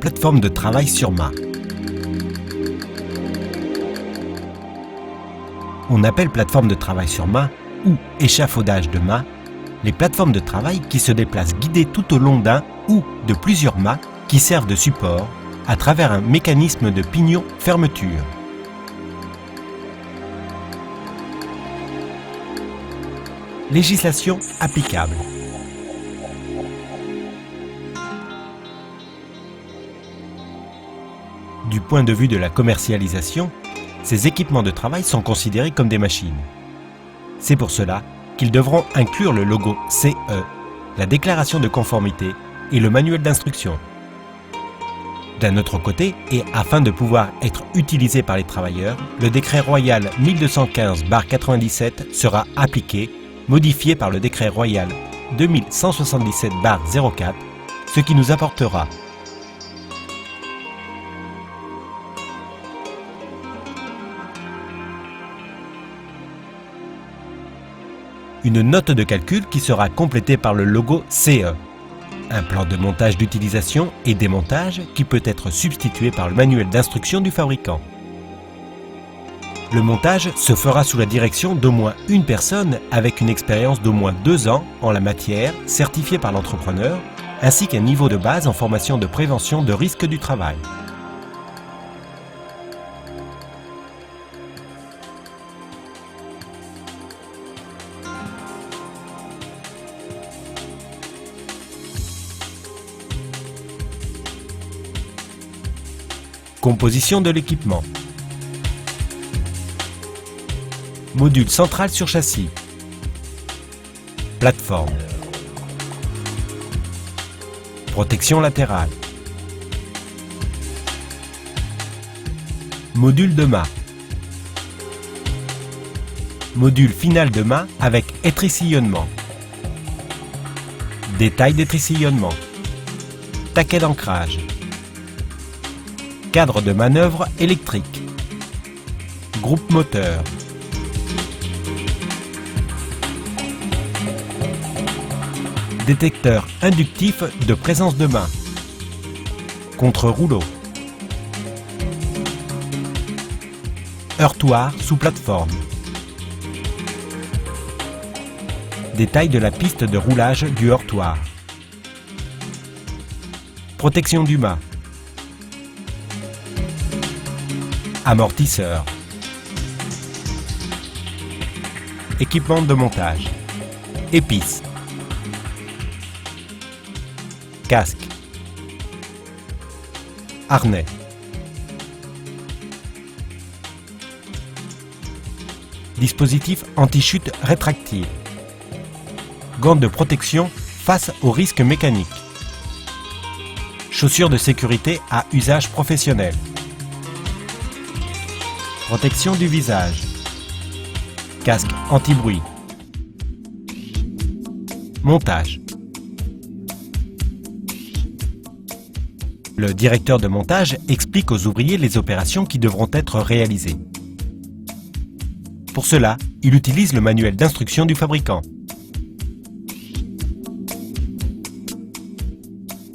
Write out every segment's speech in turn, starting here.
Plateforme de travail sur mât. On appelle plateforme de travail sur mât ou échafaudage de mât les plateformes de travail qui se déplacent guidées tout au long d'un ou de plusieurs mâts qui servent de support à travers un mécanisme de pignon-fermeture. Législation applicable. Du point de vue de la commercialisation, ces équipements de travail sont considérés comme des machines. C'est pour cela qu'ils devront inclure le logo CE, la déclaration de conformité et le manuel d'instruction. D'un autre côté, et afin de pouvoir être utilisé par les travailleurs, le décret royal 1215/97 sera appliqué, modifié par le décret royal 2177/04, ce qui nous apportera une note de calcul qui sera complétée par le logo CE, un plan de montage d'utilisation et démontage qui peut être substitué par le manuel d'instruction du fabricant. Le montage se fera sous la direction d'au moins une personne avec une expérience d'au moins 2 ans en la matière, certifiée par l'entrepreneur, ainsi qu'un niveau de base en formation de prévention de risques du travail. Composition de l'équipement. Module central sur châssis. Plateforme. Protection latérale. Module de mât. Module final de mât avec étrissillonnement. Détail d'étrissillonnement. Taquet d'ancrage. Cadre de manœuvre électrique. Groupe moteur. Détecteur inductif de présence de main. Contre-rouleau. Heurtoir sous plateforme. Détail de la piste de roulage du heurtoir. Protection du mât. Amortisseur. Équipement de montage. Épices. Casque. Harnais. Dispositif anti-chute rétractile. Gants de protection face aux risques mécaniques. Chaussures de sécurité à usage professionnel. Protection du visage. Casque anti-bruit. Montage. Le directeur de montage explique aux ouvriers les opérations qui devront être réalisées. Pour cela, il utilise le manuel d'instruction du fabricant.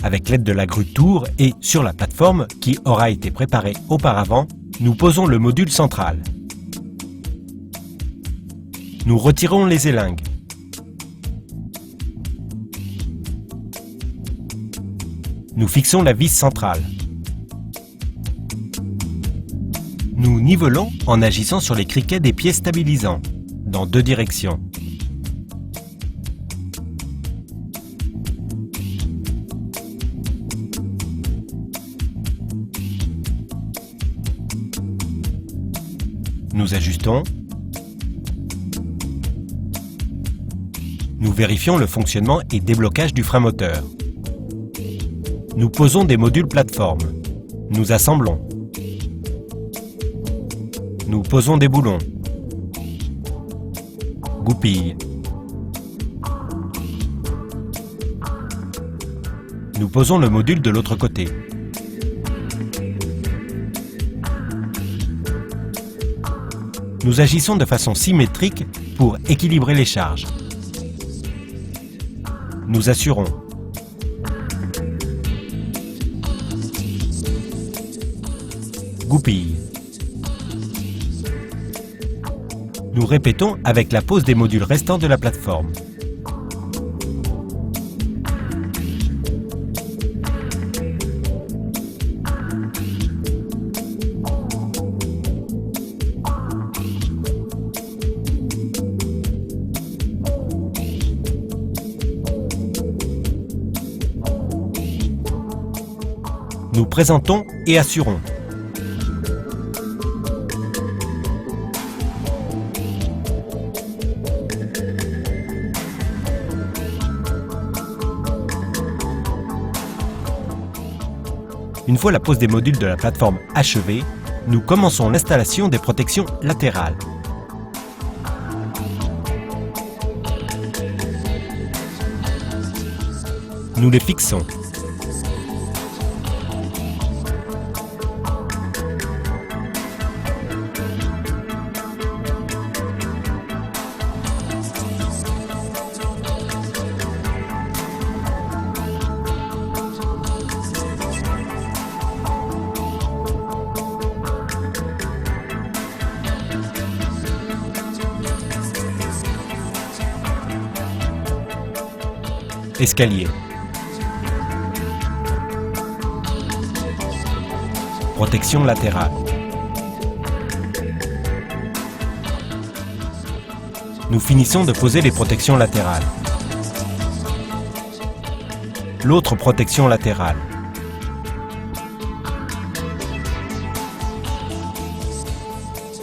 Avec l'aide de la grue tour et sur la plateforme qui aura été préparée auparavant, nous posons le module central. Nous retirons les élingues. Nous fixons la vis centrale. Nous nivelons en agissant sur les criquets des pieds stabilisants, dans 2 directions. Nous ajustons. Nous vérifions le fonctionnement et déblocage du frein moteur. Nous posons des modules plateforme. Nous assemblons. Nous posons des boulons. Goupilles. Nous posons le module de l'autre côté. Nous agissons de façon symétrique pour équilibrer les charges. Nous assurons. Goupille. Nous répétons avec la pose des modules restants de la plateforme. Nous présentons et assurons. Une fois la pose des modules de la plateforme achevée, nous commençons l'installation des protections latérales. Nous les fixons. Escalier. Protection latérale. Nous finissons de poser les protections latérales. L'autre protection latérale.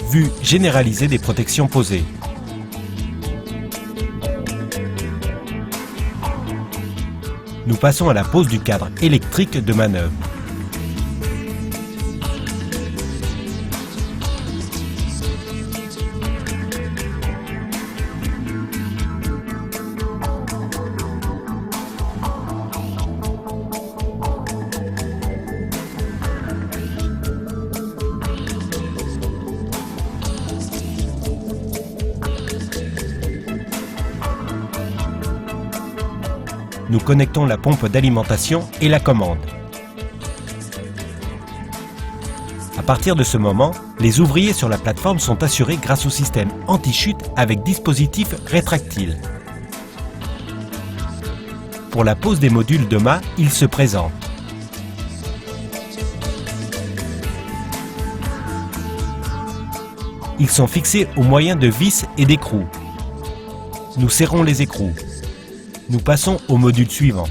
Vue généralisée des protections posées. Nous passons à la pose du cadre électrique de manœuvre. Nous connectons la pompe d'alimentation et la commande. À partir de ce moment, les ouvriers sur la plateforme sont assurés grâce au système anti-chute avec dispositif rétractile. Pour la pose des modules de mât, ils se présentent. Ils sont fixés au moyen de vis et d'écrous. Nous serrons les écrous. Nous passons au module suivant.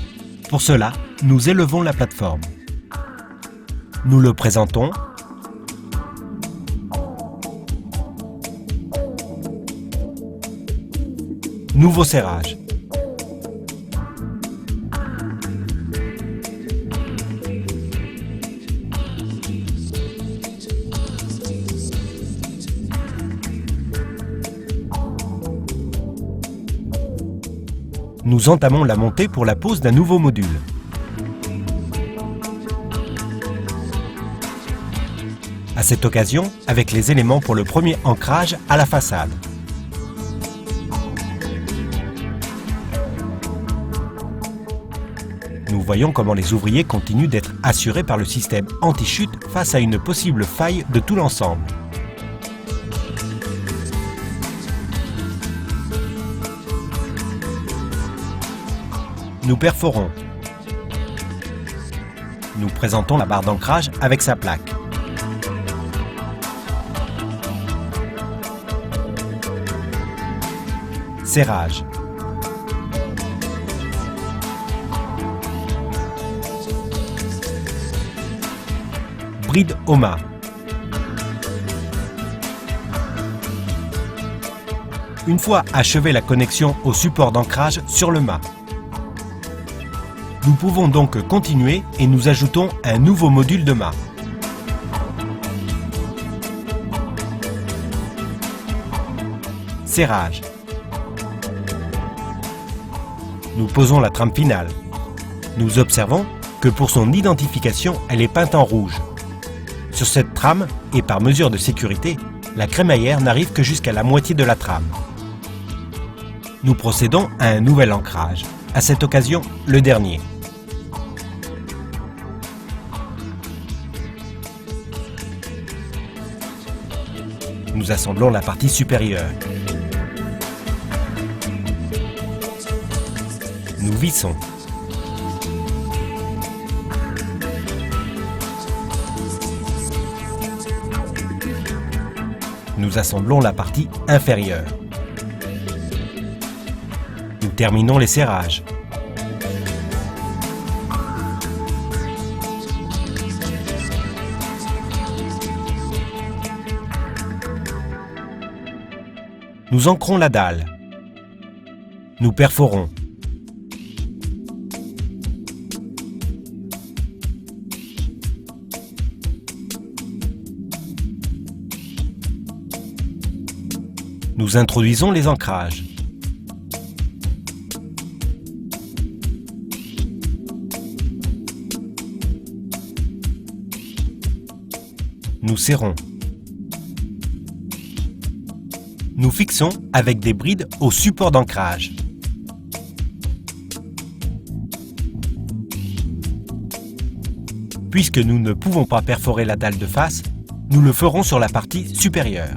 Pour cela, nous élevons la plateforme. Nous le présentons. Nouveau serrage. Nous entamons la montée pour la pose d'un nouveau module. À cette occasion, avec les éléments pour le premier ancrage à la façade. Nous voyons comment les ouvriers continuent d'être assurés par le système anti-chute face à une possible faille de tout l'ensemble. Nous perforons. Nous présentons la barre d'ancrage avec sa plaque. Serrage. Bride au mât. Une fois achevée la connexion au support d'ancrage sur le mât, nous pouvons donc continuer et nous ajoutons un nouveau module de mât. Serrage. Nous posons la trame finale. Nous observons que pour son identification, elle est peinte en rouge. Sur cette trame, et par mesure de sécurité, la crémaillère n'arrive que jusqu'à la moitié de la trame. Nous procédons à un nouvel ancrage, à cette occasion le dernier. Nous assemblons la partie supérieure. Nous vissons. Nous assemblons la partie inférieure. Nous terminons les serrages. Nous ancrons la dalle. Nous perforons. Nous introduisons les ancrages. Nous serrons. Nous fixons avec des brides au support d'ancrage. Puisque nous ne pouvons pas perforer la dalle de face, nous le ferons sur la partie supérieure.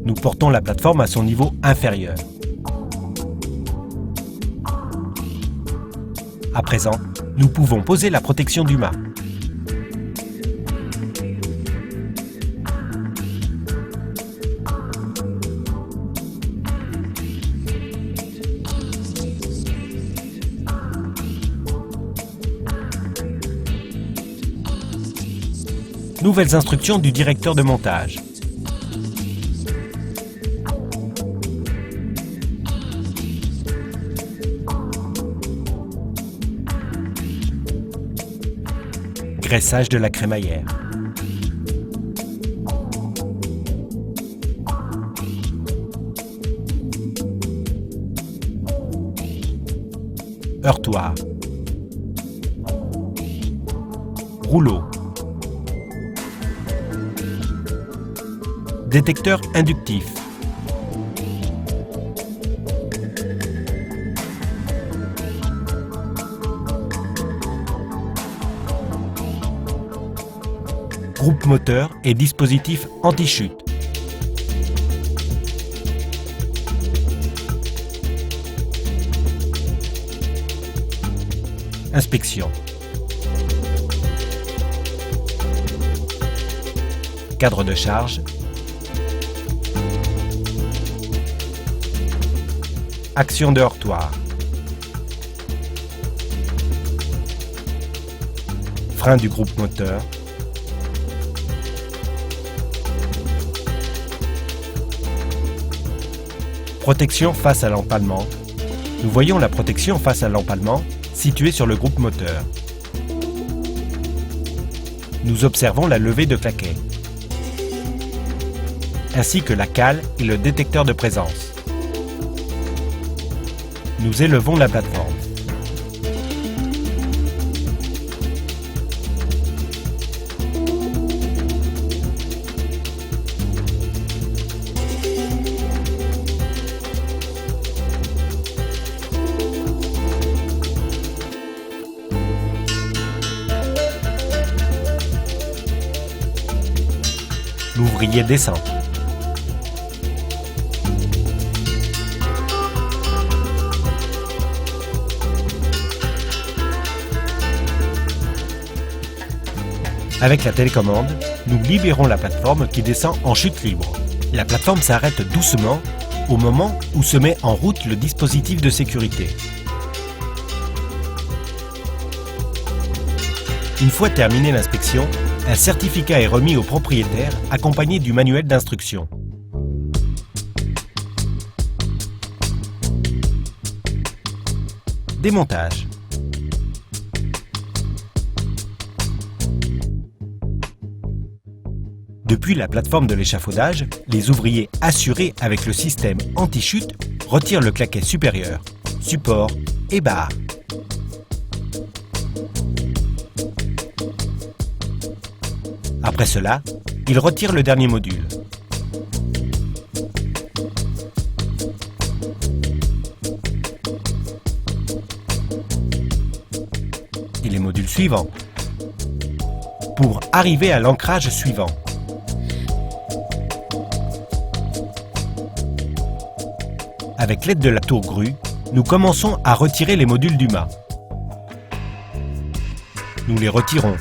Nous portons la plateforme à son niveau inférieur. À présent, nous pouvons poser la protection du mât. Nouvelles instructions du directeur de montage. Graissage de la crémaillère. Heurtoir. Rouleau. Détecteur inductif. Groupe moteur et dispositif anti-chute. Inspection. Cadre de charge. Action de heurtoir. Frein du groupe moteur. Protection face à l'empalement. Nous voyons la protection face à l'empalement située sur le groupe moteur. Nous observons la levée de claquet, ainsi que la cale et le détecteur de présence. Nous élevons la plateforme. L'ouvrier descend. Avec la télécommande, nous libérons la plateforme qui descend en chute libre. La plateforme s'arrête doucement au moment où se met en route le dispositif de sécurité. Une fois terminée l'inspection, un certificat est remis au propriétaire accompagné du manuel d'instruction. Démontage. Depuis la plateforme de l'échafaudage, les ouvriers assurés avec le système anti-chute retirent le claquet supérieur, support et barre. Après cela, ils retirent le dernier module. Et les modules suivants, pour arriver à l'ancrage suivant. Avec l'aide de la tour grue, nous commençons à retirer les modules du mât. Nous les retirons.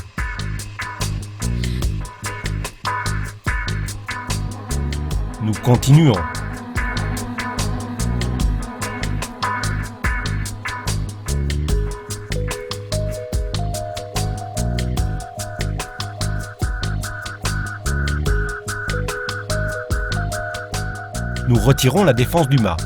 Nous continuons. Nous retirons la défense du mât.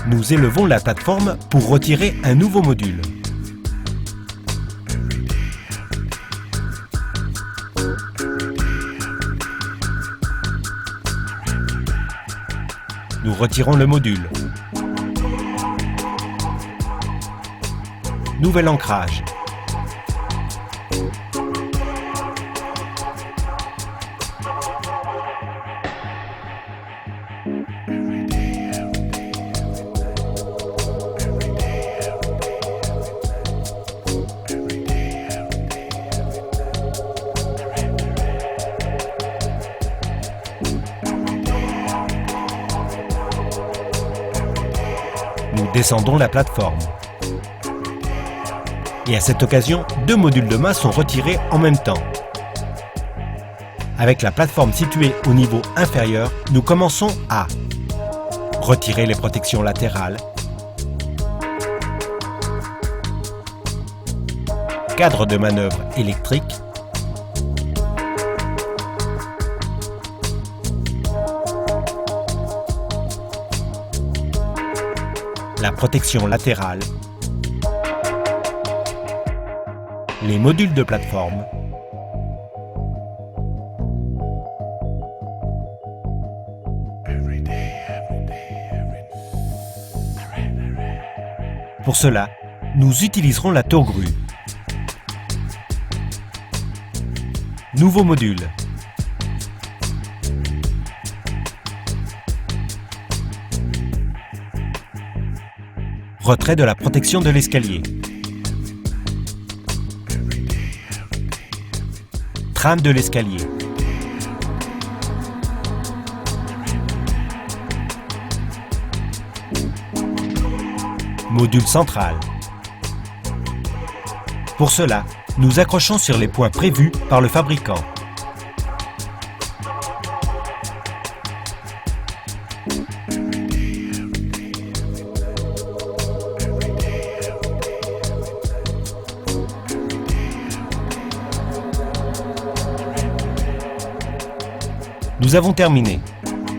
Nous élevons la plateforme pour retirer un nouveau module. Nous retirons le module. Nouvel ancrage. Nous descendons la plateforme. Et à cette occasion, 2 modules de mât sont retirés en même temps. Avec la plateforme située au niveau inférieur, nous commençons à retirer les protections latérales, cadre de manœuvre électrique, la protection latérale, les modules de plateforme, Pour cela, nous utiliserons la tour grue. Nouveau module. Retrait de la protection de l'escalier. Trame de l'escalier. Module central. Pour cela, nous accrochons sur les points prévus par le fabricant. Nous avons terminé.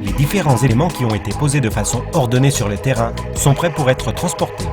Les différents éléments qui ont été posés de façon ordonnée sur le terrain sont prêts pour être transportés.